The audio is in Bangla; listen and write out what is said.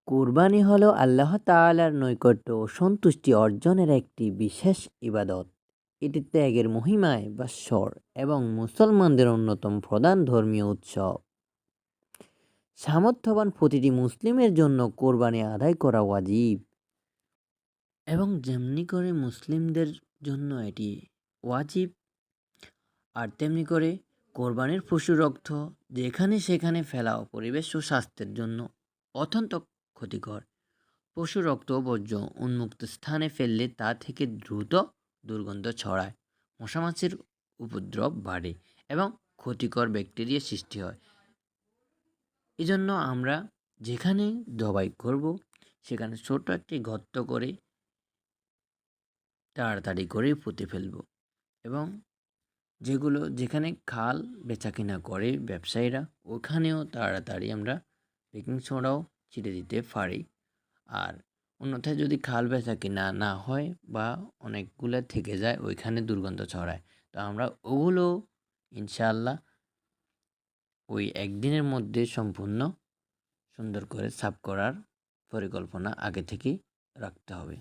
কুরবানি হলো আল্লাহ তাআলার নৈকট্য ও সন্তুষ্টি অর্জনের একটি বিশেষ ইবাদত। এটি ত্যাগের মহিমায় ভাস্বর এবং মুসলমানদের অন্যতম প্রধান ধর্মীয় উৎসব। সামর্থ্যবান প্রতিটি মুসলিমের জন্য কোরবানি আদায় করা ওয়াজিব, এবং যেমনি করে মুসলিমদের জন্য এটি ওয়াজিব, আর তেমনি করে কোরবানির পশু রক্ত যেখানে সেখানে ফেলাও পরিবেশ ও স্বাস্থ্যের জন্য অত্যন্ত ক্ষতিকর। পশু রক্ত বর্জ্য উন্মুক্ত স্থানে ফেললে তা থেকে দ্রুত দুর্গন্ধ ছড়ায়, মশামাছির উপদ্রব বাড়ে এবং ক্ষতিকর ব্যাকটেরিয়া সৃষ্টি হয়। এজন্য আমরা যেখানে জবাই করব সেখানে ছোট একটি গর্ত করে তাড়াতাড়ি করে পুঁতে ফেলব, এবং যেখানে খাল বেচাকেনা করে ব্যবসায়ীরা ওখানেও তাড়াতাড়ি আমরা বেকিং সোডাও ছিটে দিতে পারি। আর অন্যথায় যদি খাল বেচাকেনা না হয় বা অনেকগুলো থেকে যায় ওইখানে দুর্গন্ধ ছড়ায়, তো আমরা ওগুলো ইনশাআল্লাহ ওই একদিনের মধ্যে সম্পূর্ণ সুন্দর করে সাফ করার পরিকল্পনা আগে থেকেই রাখতে হবে।